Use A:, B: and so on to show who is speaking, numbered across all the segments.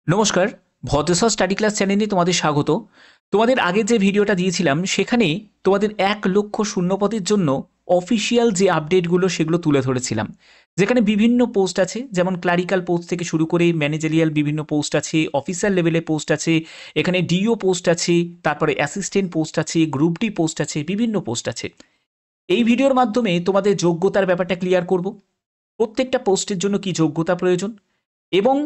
A: নমস্কার, ভদ্রসর study class চ্যানেলে তোমাদের স্বাগত। তোমাদের আগে যে ভিডিওটা দিয়েছিলাম সেখানে তোমাদের 1,00,000 শূন্যপদের জন্য অফিসিয়াল যে আপডেটগুলো সেগুলো তুলে ধরেছিলাম, যেখানে বিভিন্ন পোস্ট আছে, যেমন ক্লারিক্যাল পোস্ট থেকে শুরু করে ম্যানেজারিয়াল বিভিন্ন পোস্ট আছে, অফিসার লেভেলে পোস্ট আছে, এখানে ডিও পোস্ট আছে, তারপরে অ্যাসিস্ট্যান্ট পোস্ট আছে, গ্রুপ ডি পোস্ট আছে, বিভিন্ন পোস্ট আছে। এই ভিডিওর মাধ্যমে তোমাদের যোগ্যতার ব্যাপারটা ক্লিয়ার করব, প্রত্যেকটা পোস্টের জন্য কি যোগ্যতা প্রয়োজন, এবং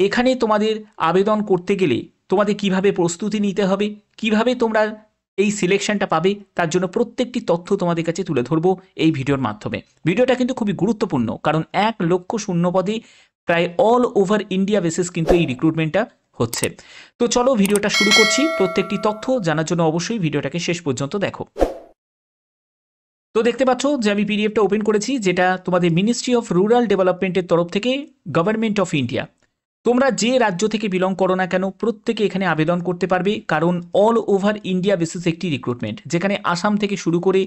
A: এখানে তোমাদের আবেদন করতে গেলে তোমাদের কিভাবে প্রস্তুতি নিতে হবে, কিভাবে তোমরা এই সিলেকশনটা পাবে, তার জন্য প্রত্যেকটি তথ্য তোমাদের কাছে তুলে ধরবো এই ভিডিওর মাধ্যমে। ভিডিওটা কিন্তু খুবই গুরুত্বপূর্ণ, কারণ 1,00,000 শূন্যপদে প্রায় অল ওভার ইন্ডিয়া বেসিস কিন্তু এই রিক্রুটমেন্টটা হচ্ছে। তো চলো ভিডিওটা শুরু করছি। প্রত্যেকটি তথ্য জানার জন্য অবশ্যই ভিডিওটাকে শেষ পর্যন্ত দেখো। তো দেখতে পাচ্ছ যে আমি পিডিএফটা ওপেন করেছি, যেটা তোমাদের মিনিস্ট্রি অফ রুরাল ডেভেলপমেন্টের তরফ থেকে, গভর্নমেন্ট অফ ইন্ডিয়া। তোমরা যে রাজ্য থেকে বিলং করো না কেন প্রত্যেকে এখানে আবেদন করতে পারবে, কারণ অল ওভার ইন্ডিয়া বেসিস একটি রিক্রুটমেন্ট, যেখানে আসাম থেকে শুরু করে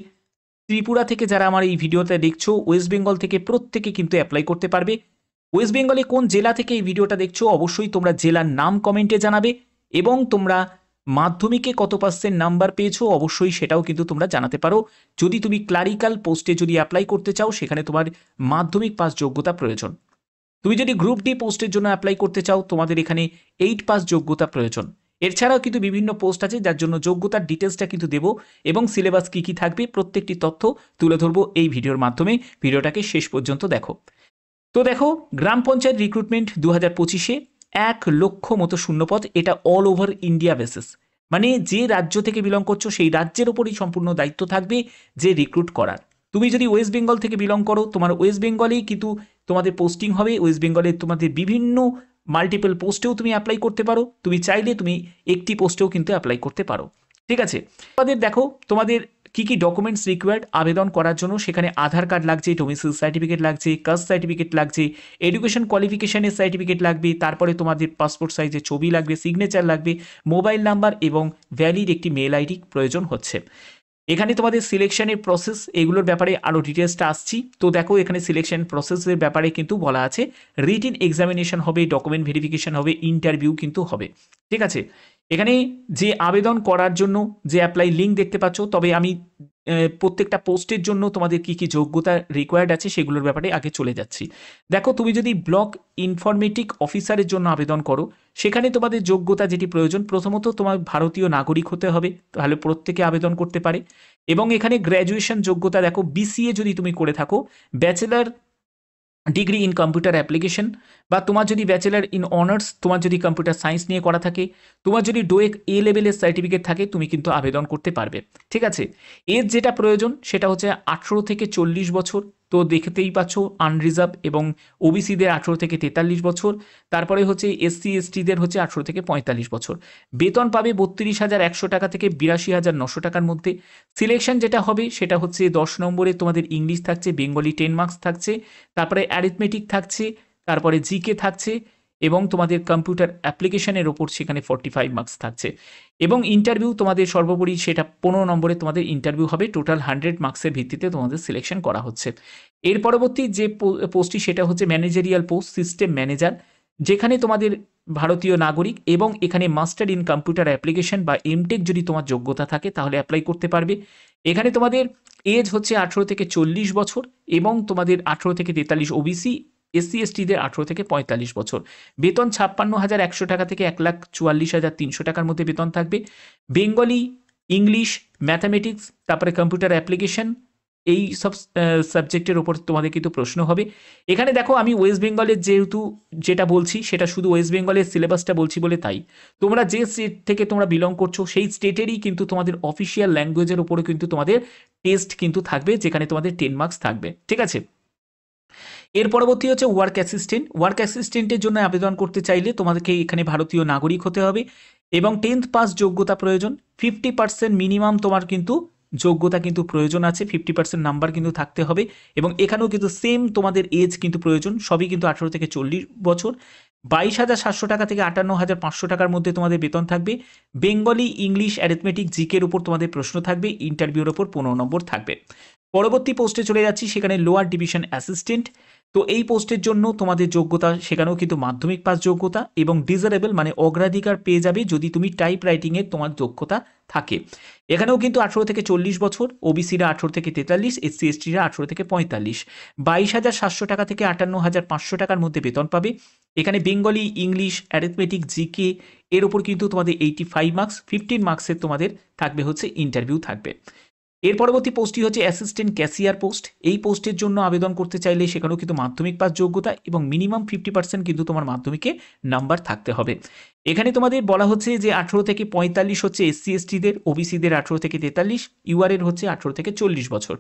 A: ত্রিপুরা থেকে যারা আমার এই ভিডিওটা দেখছো, ওয়েস্ট বেঙ্গল থেকে প্রত্যেকে কিন্তু অ্যাপ্লাই করতে পারবে। ওয়েস্ট বেঙ্গলে কোন জেলা থেকে এই ভিডিওটা দেখছো অবশ্যই তোমরা জেলার নাম কমেন্টে জানাবে, এবং তোমরা মাধ্যমিকে কত পার্সেন্ট নাম্বার পেয়েছো অবশ্যই সেটাও কিন্তু তোমরা জানাতে পারো। যদি তুমি ক্লারিক্যাল পোস্টে যদি অ্যাপ্লাই করতে চাও, সেখানে তোমার মাধ্যমিক পাস যোগ্যতা প্রয়োজন। তুমি যদি গ্রুপ ডি পোস্টের জন্য অ্যাপ্লাই করতে চাও, তোমাদের এখানে 8 পাস যোগ্যতা প্রয়োজন। এছাড়াও কিন্তু বিভিন্ন পোস্ট আছে যার জন্য যোগ্যতার ডিটেলসটা কিন্তু দেবো, এবং সিলেবাস কী কী থাকবে প্রত্যেকটি তথ্য তুলে ধরবো এই ভিডিওর মাধ্যমে। ভিডিওটাকে শেষ পর্যন্ত দেখো। তো দেখো, গ্রাম পঞ্চায়েত রিক্রুটমেন্ট 2025-এ 1,00,000 মতো শূন্যপদ, এটা অল ওভার ইন্ডিয়া বেসিস, মানে যে রাজ্য থেকে বিলং করছো সেই রাজ্যের ওপরই সম্পূর্ণ দায়িত্ব থাকবে যে রিক্রুট করার। তুমি যদি ওয়েস্ট বেঙ্গল থেকে বিলং করো, তোমার ওয়েস্ট বেঙ্গলেই কিন্তু তোমাদের পোস্টিং হবে। ওয়েস্ট বেঙ্গলে তোমাদের বিভিন্ন মাল্টিপল পোস্টেও তুমি অ্যাপ্লাই করতে পারো, তুমি চাইলে তুমি একটি পোস্টেও কিন্তু অ্যাপ্লাই করতে পারো। ঠিক আছে, তোমাদের দেখো তোমাদের কি কি ডকুমেন্টস রিকোয়ার্ড আবেদন করার জন্য। সেখানে আধার কার্ড লাগছে, ডোমিসাইল সার্টিফিকেট লাগছে, কাস্ট সার্টিফিকেট লাগছে, এডুকেশন কোয়ালিফিকেশনের সার্টিফিকেট লাগবে, তারপরে তোমাদের পাসপোর্ট সাইজের ছবি লাগবে, সিগনেচার লাগবে, মোবাইল নাম্বার এবং ভ্যালিড একটি মেল আইডি প্রয়োজন হচ্ছে। এখানে তোমাদের সিলেকশনের প্রসেস, এগুলোর ব্যাপারে আরও ডিটেলসটা আসছি। তো দেখো, এখানে সিলেকশন প্রসেসের ব্যাপারে কিন্তু বলা আছে রিটিন এক্সামিনেশন হবে, ডকুমেন্ট ভেরিফিকেশন হবে, ইন্টারভিউ কিন্তু হবে। ঠিক আছে, এখানে যে আবেদন করার জন্য যে অ্যাপ্লাই লিঙ্ক দেখতে পাচ্ছ, তবে আমি প্রত্যেকটা পোস্টের জন্য তোমাদের কি কি যোগ্যতা রিকোয়ার্ড আছে সেগুলোর ব্যাপারে আগে চলে যাচ্ছি। দেখো, তুমি যদি ব্লক ইনফরমেটিক অফিসারের জন্য আবেদন করো, সেখানে তোমাদের যোগ্যতা যেটি প্রয়োজন, প্রথমত তোমার ভারতীয় নাগরিক হতে হবে, তাহলে প্রত্যেকে আবেদন করতে পারে। এবং এখানে গ্র্যাজুয়েশন যোগ্যতা দেখো, বিসিএ যদি তুমি করে থাকো, bachelor degree in computer application, বা তোমার যদি ব্যাচেলার ইন অনার্স, তোমার যদি কম্পিউটার সায়েন্স নিয়ে করা থাকে, তোমার যদি ডোয়েক এ লেভেলের সার্টিফিকেট থাকে, তুমি কিন্তু আবেদন করতে পারবে। ঠিক আছে, এর যেটা প্রয়োজন সেটা হচ্ছে 18 থেকে 40 বছর। তো দেখতেই পাচ্ছ আনরিজার্ভ, এবং ওবিসিদের 18 থেকে 43 বছর, তারপরে হচ্ছে এসসি এসটিদের হচ্ছে 18 থেকে 45 বছর। বেতন পাবে 32,100 টাকা থেকে 82,900 টাকার মধ্যে। সিলেকশন যেটা হবে সেটা হচ্ছে 10 নম্বরে তোমাদের ইংলিশ থাকছে, বেঙ্গলি 10 মার্কস থাকছে, তারপরে অ্যারিথমেটিক থাকছে, তারপরে জিকে থাকছে, এবং তোমাদের কম্পিউটার অ্যাপ্লিকেশনের ওপর সেখানে 45 মার্কস থাকছে। এবং ইন্টারভিউ তোমাদের সর্বোপরি সেটা 15 নম্বরে তোমাদের ইন্টারভিউ হবে। টোটাল 100 মার্কসের ভিত্তিতে তোমাদের সিলেকশন করা হচ্ছে। এর পরবর্তী যে পোস্টটি সেটা হচ্ছে ম্যানেজারিয়াল পোস্ট, সিস্টেম ম্যানেজার, যেখানে তোমাদের ভারতীয় নাগরিক এবং এখানে মাস্টার ইন কম্পিউটার অ্যাপ্লিকেশন বা এমটেক যদি তোমার যোগ্যতা থাকে তাহলে অ্যাপ্লাই করতে পারবে। এখানে তোমাদের এজ হচ্ছে 18 থেকে 40 বছর, এবং তোমাদের 18 থেকে 43 ওবিসি, এসসি এসটিদের 18 থেকে 45 বছর। বেতন 56,100 টাকা থেকে 1,44,300 টাকার মধ্যে বেতন থাকবে। বেঙ্গলি, ইংলিশ, ম্যাথামেটিক্স, তারপরে কম্পিউটার অ্যাপ্লিকেশন, এই সব সাবজেক্টের ওপর তোমাদের কিন্তু প্রশ্ন হবে। এখানে দেখো, আমি ওয়েস্ট বেঙ্গলের যেহেতু যেটা বলছি সেটা শুধু ওয়েস্ট বেঙ্গলের সিলেবাসটা বলছি বলে তাই, তোমরা যে স্টেট থেকে তোমরা বিলং করছো সেই স্টেটেরই কিন্তু তোমাদের অফিসিয়াল ল্যাঙ্গুয়েজের ওপরে কিন্তু তোমাদের টেস্ট কিন্তু থাকবে, যেখানে তোমাদের 10 মার্কস থাকবে। ঠিক আছে, এর পরবর্তী হচ্ছে ওয়ার্ক অ্যাসিস্ট্যান্ট। ওয়ার্ক অ্যাসিস্ট্যান্টের জন্য আবেদন করতে চাইলে তোমাদেরকে এখানে ভারতীয় নাগরিক হতে হবে, এবং 10th পাস যোগ্যতা প্রয়োজন। 50% মিনিমাম তোমার কিন্তু যোগ্যতা কিন্তু প্রয়োজন আছে, 50% নাম্বার কিন্তু থাকতে হবে। এবং এখানেও কিন্তু সেম তোমাদের এজ কিন্তু প্রয়োজন, সবই কিন্তু 18 থেকে 40 বছর। 22,700 টাকা থেকে 58,500 টাকার মধ্যে তোমাদের বেতন থাকবে। বেঙ্গলি, ইংলিশ, অ্যারিথমেটিক, জিকের উপর তোমাদের প্রশ্ন থাকবে, ইন্টারভিউর ওপর 15 নম্বর থাকবে। পরবর্তী পোস্টে চলে যাচ্ছি, সেখানে লোয়ার ডিভিশন অ্যাসিস্ট্যান্ট, তো এই পোস্টের জন্য তোমাদের যোগ্যতা সেখানেও কিন্তু মাধ্যমিক পাস যোগ্যতা এবং ডিজারেবল মানে অগ্রাধিকার পেয়ে যাবে যদি তুমি টাইপ রাইটিংয়ের তোমার দক্ষতা থাকে। এখানেও কিন্তু 18 থেকে 40 বছর, ওবিসিরা 18 থেকে 43, এসসি এসটিরা 18 থেকে 45, 22,700 টাকা থেকে 58,500 টাকার মধ্যে বেতন পাবে। এখানে বেঙ্গলি, ইংলিশ, অ্যারিথমেটিক, জিকে এর ওপর কিন্তু তোমাদের 85 মার্কস, 15 মার্কসের তোমাদের থাকবে হচ্ছে ইন্টারভিউ থাকবে। এর পরবর্তী পোস্টটি হচ্ছে অ্যাসিস্ট্যান্ট ক্যাশিয়ার পোস্ট। এই পোস্টের জন্য আবেদন করতে চাইলে সেখানেও কিন্তু মাধ্যমিক পাস যোগ্যতা এবং মিনিমাম 50% কিন্তু তোমার মাধ্যমিকে নাম্বার থাকতে হবে। এখানে তোমাদের বলা হচ্ছে যে 18 থেকে 45 হচ্ছে এসসি এসটিদের, ওবিসিদের 18 থেকে 43, ইউআরের হচ্ছে 18 থেকে 40 বছর।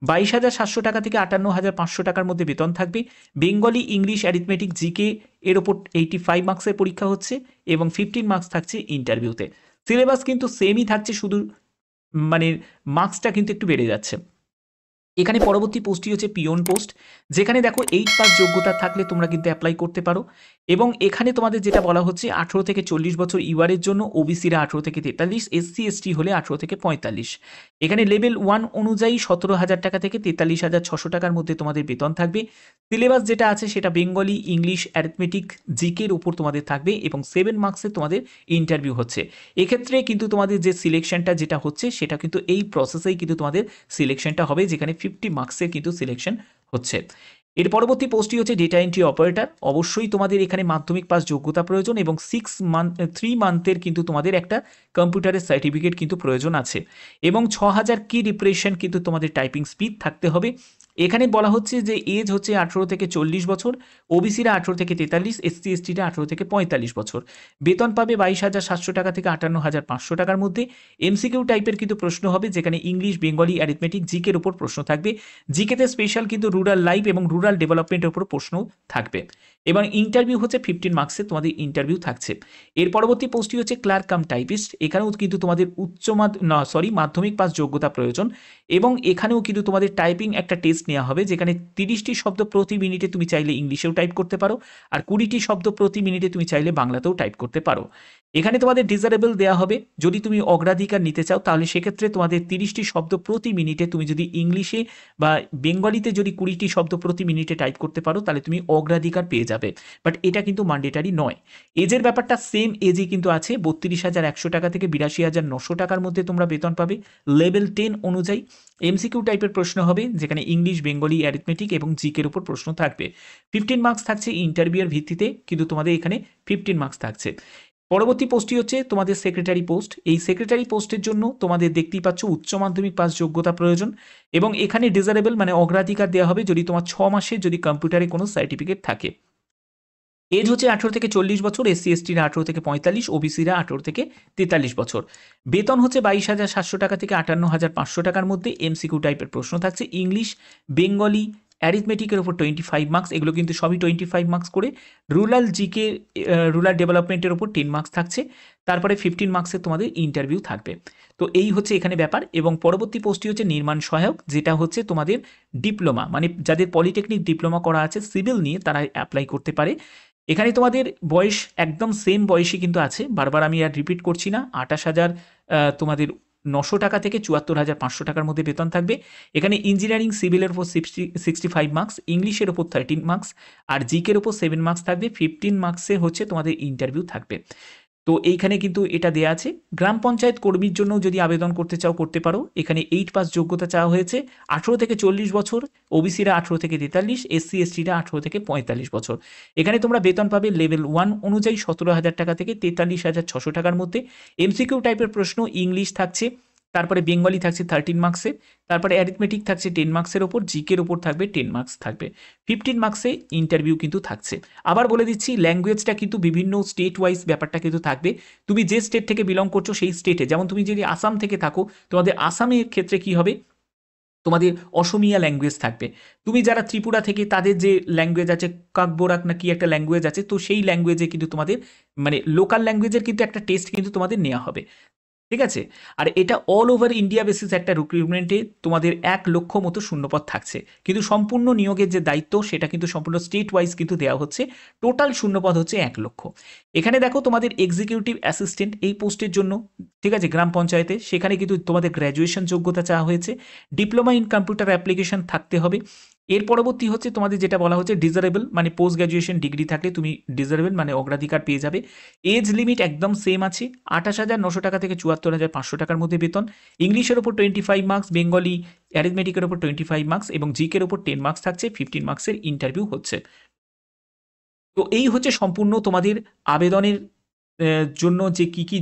A: 22,700 টাকা থেকে 58,500 টাকার মধ্যে বেতন থাকবে। বেঙ্গলি, ইংলিশ, অ্যারিথমেটিক, জিকে এর ওপর 85 মার্কসের পরীক্ষা হচ্ছে এবং 15 মার্কস থাকছে ইন্টারভিউতে। সিলেবাস কিন্তু সেমই থাকছে, শুধু মানে মার্কসটা কিন্তু একটু বেড়ে যাচ্ছে। এখানে পরবর্তী পোস্টটি হচ্ছে পিওন পোস্ট, যেখানে দেখো 8 পাস যোগ্যতা থাকলে তোমরা কিন্তু অ্যাপ্লাই করতে পারো। এবং এখানে তোমাদের যেটা বলা হচ্ছে 18 থেকে 40 বছর ইউআরের জন্য, ওবিসিরা 18 থেকে 43, এসসি এসটি হলে 18 থেকে 45। এখানে লেভেল 1 অনুযায়ী 17,000 টাকা থেকে 43,600 টাকার মধ্যে তোমাদের বেতন থাকবে। সিলেবাস যেটা আছে সেটা বেঙ্গলি, ইংলিশ, অ্যারিথমেটিক, জিকের উপর তোমাদের থাকবে এবং 7 মার্কসে তোমাদের ইন্টারভিউ হচ্ছে। এক্ষেত্রে কিন্তু তোমাদের যে সিলেকশনটা যেটা হচ্ছে সেটা কিন্তু এই প্রসেসেই কিন্তু তোমাদের সিলেকশনটা হবে, যেখানে 50 মার্কসের কিন্তু সিলেকশন হচ্ছে। এর পরবর্তী পোস্টটি হচ্ছে ডেটা এন্ট্রি অপারেটর। অবশ্যই তোমাদের এখানে মাধ্যমিক পাস যোগ্যতা প্রয়োজন এবং 3 মান্থের কিন্তু তোমাদের একটা কম্পিউটারের সার্টিফিকেট কিন্তু প্রয়োজন আছে এবং 6000 কি রিপ্রেশন কিন্তু তোমাদের টাইপিং স্পিড থাকতে হবে। এখানে বলা হচ্ছে যে এজ হচ্ছে 18 থেকে 40 বছর, ওবিসিরা 18 থেকে 43, এসসি এসটিরা 18 থেকে 45 বছর। বেতন পাবে 22,700 টাকা থেকে 58,500 টাকার মধ্যে। এমসিকিউ টাইপের কিন্তু প্রশ্ন হবে, যেখানে ইংলিশ, বেঙ্গলি, অ্যারিথমেটিক, জিকের উপর প্রশ্ন থাকবে। জিকেতে স্পেশাল কিন্তু রুরাল লাইফ এবং রুরাল ডেভেলপমেন্টের উপর প্রশ্ন থাকবে এবং ইন্টারভিউ হচ্ছে 15 মার্কসের তোমাদের ইন্টারভিউ থাকছে। এর পরবর্তী পোস্টটি হচ্ছে ক্লার্ক কাম টাইপিস্ট। এখানেও কিন্তু তোমাদের মাধ্যমিক পাস যোগ্যতা প্রয়োজন এবং এখানেও কিন্তু তোমাদের টাইপিং একটা টেস্ট নেওয়া হবে, যেখানে 30টি শব্দ প্রতি মিনিটে তুমি চাইলে ইংলিশেও টাইপ করতে পারো আর 20টি শব্দ প্রতি মিনিটে তুমি চাইলে বাংলাতেও টাইপ করতে পারো। এখানে তোমাদের ডিজারেবল দেওয়া হবে, যদি তুমি অগ্রাধিকার নিতে চাও তাহলে সেক্ষেত্রে তোমাদের 30টি শব্দ প্রতি মিনিটে তুমি যদি ইংলিশে বা বেঙ্গলিতে যদি 20টি শব্দ প্রতি মিনিটে টাইপ করতে পারো তাহলে তুমি অগ্রাধিকার পেয়ে যাবে। বাট এটা কিন্তু ম্যান্ডেটারি নয়। এজের ব্যাপারটা সেম এজই কিন্তু আছে, 32,100 টাকা থেকে 82,900 টাকার মধ্যে তোমরা বেতন পাবে লেভেল 10 অনুযায়ী। এমসিকিউ টাইপের প্রশ্ন হবে, যেখানে ইংলিশ, বেঙ্গলি, অ্যারিথমেটিক এবং জিকের উপর প্রশ্ন থাকবে। 15 মার্কস থাকছে ইন্টারভিউয়ের ভিত্তিতে, কিন্তু তোমাদের এখানে 15 মার্কস থাকছে। পরবর্তী পোস্টটি হচ্ছে তোমাদের সেক্রেটারি পোস্ট। এই সেক্রেটারি পোস্টের জন্য তোমাদের দেখতেই পাচ্ছ উচ্চ মাধ্যমিক পাস যোগ্যতা প্রয়োজন এবং এখানে ডিজারেবল মানে অগ্রাধিকার দেওয়া হবে যদি তোমার 6 মাসে যদি কম্পিউটারে কোনো সার্টিফিকেট থাকে। এজ হচ্ছে 18 থেকে 40 বছর, এসসি এসটিরা 18 থেকে 45, ওবিসিরা 18 থেকে 43 বছর। বেতন হচ্ছে 22,700 টাকা থেকে 58,500 টাকার মধ্যে। এমসিকিউ টাইপের প্রশ্ন থাকছে, ইংলিশ, বেঙ্গলি, অ্যারিথমেটিকের ওপর 25 মার্কস, এগুলো কিন্তু সবই 25 মার্কস করে। রুরাল জিকে, রুরাল ডেভেলপমেন্টের ওপর 10 মার্কস থাকছে। তারপরে 15 মার্কসের তোমাদের ইন্টারভিউ থাকবে। তো এই হচ্ছে এখানে ব্যাপার। এবং পরবর্তী পোস্টটি হচ্ছে নির্মাণ সহায়ক, যেটা হচ্ছে তোমাদের ডিপ্লোমা মানে যাদের পলিটেকনিক ডিপ্লোমা করা আছে সিভিল নিয়ে তারা অ্যাপ্লাই করতে পারে। এখানে তোমাদের বয়স একদম সেম বয়সই কিন্তু আছে, বারবার আমি আর রিপিট করছি না। 28,000 তোমাদের 900 টাকা থেকে 74,500 টাকার মধ্যে বেতন থাকবে। এখানে ইঞ্জিনিয়ারিং সিভিলের উপর 65 মার্কস, ইংলিশের ওপর 13 মার্কস আর জিকের ওপর 7 মার্কস থাকবে। 15 মার্কসে হচ্ছে তোমাদের ইন্টারভিউ থাকবে। তো এইখানে কিন্তু এটা দেয়া আছে। গ্রাম পঞ্চায়েত কর্মীর জন্য যদি আবেদন করতে চাও করতে পারো। এখানে 8 পাস যোগ্যতা চাওয়া হয়েছে, 18 থেকে 40 বছর, ওবিসিরা 18 থেকে 43, এসসি এসটিরা 18 থেকে 45 বছর। এখানে তোমরা বেতন পাবে লেভেল 1 অনুযায়ী 17,000 টাকা থেকে 43,600 টাকার মধ্যে। এমসিকিউ টাইপের প্রশ্ন ইংলিশ থাকছে, তারপরে বেঙ্গলি থাকছে 13 মার্কসে, তারপরে অ্যারিথমেটিক থাকছে 10 মার্কসের ওপর, জিকের ওপর থাকবে 10 মার্কস থাকবে। 15 মার্কসে ইন্টারভিউ কিন্তু থাকছে। আবার বলে দিচ্ছি ল্যাঙ্গুয়েজটা কিন্তু বিভিন্ন স্টেট ওয়াইজ ব্যাপারটা কিন্তু থাকবে। তুমি যে স্টেট থেকে বিলং করছো সেই স্টেটে, যেমন তুমি যদি আসাম থেকে থাকো তোমাদের আসামের ক্ষেত্রে কি হবে, তোমাদের অসমিয়া ল্যাঙ্গুয়েজ থাকবে। তুমি যারা ত্রিপুরা থেকে তাদের যে ল্যাঙ্গুয়েজ আছে কাকবোরাক না কি একটা ল্যাঙ্গুয়েজ আছে, তো সেই ল্যাঙ্গুয়েজে কিন্তু তোমাদের মানে লোকাল ল্যাঙ্গুয়েজের কিন্তু একটা টেস্ট কিন্তু তোমাদের নেওয়া হবে, ঠিক আছে। আর এটা অল ওভার ইন্ডিয়া বেসিস একটা রিক্রুটমেন্টে তোমাদের 1 লক্ষ মতো শূন্যপদ থাকছে, কিন্তু সম্পূর্ণ নিয়োগের যে দায়িত্ব সেটা কিন্তু সম্পূর্ণ স্টেট ওয়াইজ কিন্তু দেওয়া হচ্ছে। টোটাল শূন্যপদ হচ্ছে 1 লক্ষ। এখানে দেখো তোমাদের এক্সিকিউটিভ অ্যাসিস্ট্যান্ট এই পোস্টের জন্য, ঠিক আছে, গ্রাম পঞ্চায়েতে, সেখানে কিন্তু তোমাদের গ্র্যাজুয়েশন যোগ্যতা চাওয়া হয়েছে। ডিপ্লোমা ইন কম্পিউটার অ্যাপ্লিকেশন থাকতে হবে। এর পরবর্তী হচ্ছে তোমাদের যেটা বলা হচ্ছে ডিজারেবল, মানে পোস্ট গ্র্যাজুয়েশন ডিগ্রি থাকলে তুমি ডিজারেবল মানে অগ্রাধিকার পেয়ে যাবে। এজ লিমিট একদম সেম আছে, 28,900 টাকা থেকে 74,500 টাকার মধ্যে বেতন। ইংলিশের ওপর 25 মার্কস, বেঙ্গলি অ্যারিথমেটিকের ওপর 25 মার্কস এবং জিকের ওপর 10 মার্কস থাকছে, 15 মার্কসের ইন্টারভিউ হচ্ছে। তো এই হচ্ছে সম্পূর্ণ তোমাদের আবেদনের জন্য যে কি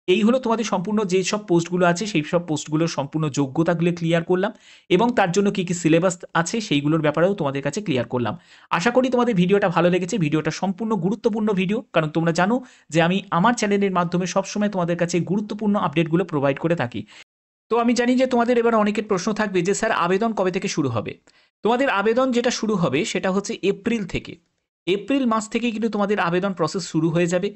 A: এই হলো তোমাদের সম্পূর্ণ যেসব পোস্টগুলো আছে সেই সব পোস্টগুলোর সম্পূর্ণ যোগ্যতাগুলো ক্লিয়ার করলাম এবং তার জন্য কি সিলেবাস আছে সেইগুলোর ব্যাপারেও তোমাদের কাছে ক্লিয়ার করলাম। আশা করি তোমাদের ভিডিওটা ভালো লেগেছে। ভিডিওটা সম্পূর্ণ গুরুত্বপূর্ণ ভিডিও, কারণ তোমরা জানো যে আমি আমার চ্যানেলের মাধ্যমে সবসময় তোমাদের কাছে গুরুত্বপূর্ণ আপডেটগুলো প্রোভাইড করে থাকি। তো আমি জানি যে তোমাদের এবার অনেকের প্রশ্ন থাকবে যে স্যার আবেদন কবে থেকে শুরু হবে। তোমাদের আবেদন যেটা শুরু হবে সেটা হচ্ছে এপ্রিল থেকে। এপ্রিল মাস থেকে কিন্তু তোমাদের আবেদন প্রসেস শুরু হয়ে যাবে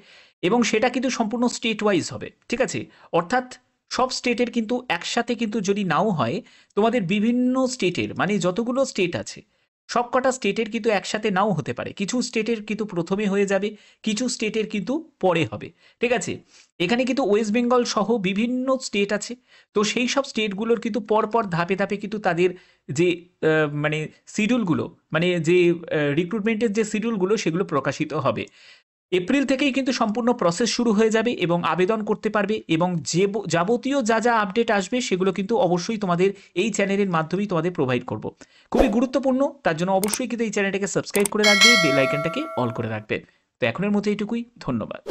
A: এবং সেটা কিন্তু সম্পূর্ণ স্টেট ওয়াইজ হবে, ঠিক আছে? অর্থাৎ সব স্টেটের কিন্তু একসাথে কিন্তু যদি নাও হয়, তোমাদের বিভিন্ন স্টেটের মানে যতগুলো স্টেট আছে সবকটা স্টেটের কিন্তু একসাথে নাও হতে পারে। কিছু স্টেটের কিন্তু প্রথমে হয়ে যাবে, কিছু স্টেটের কিন্তু পরে হবে, ঠিক আছে? এখানে কিন্তু ওয়েস্ট বেঙ্গল সহ বিভিন্ন স্টেট আছে। তো সেই সব স্টেটগুলোর কিন্তু পরপর ধাপে ধাপে কিন্তু তাদের যে মানে শিডিউলগুলো, মানে যে রিক্রুটমেন্টের যে শিডিউলগুলো সেগুলো প্রকাশিত হবে। এপ্রিল থেকেই কিন্তু সম্পূর্ণ প্রসেস শুরু হয়ে যাবে এবং আবেদন করতে পারবে এবং যে যাবতীয় যা যা আপডেট আসবে সেগুলো কিন্তু অবশ্যই তোমাদের এই চ্যানেলের মাধ্যমেই তোমাদের প্রোভাইড করব। খুবই গুরুত্বপূর্ণ, তার জন্য অবশ্যই কিন্তু এই চ্যানেলটাকে সাবস্ক্রাইব করে রাখবে, বেল আইকনটাকে অল করে রাখবে। তো এখনের মতো এইটুকুই, ধন্যবাদ।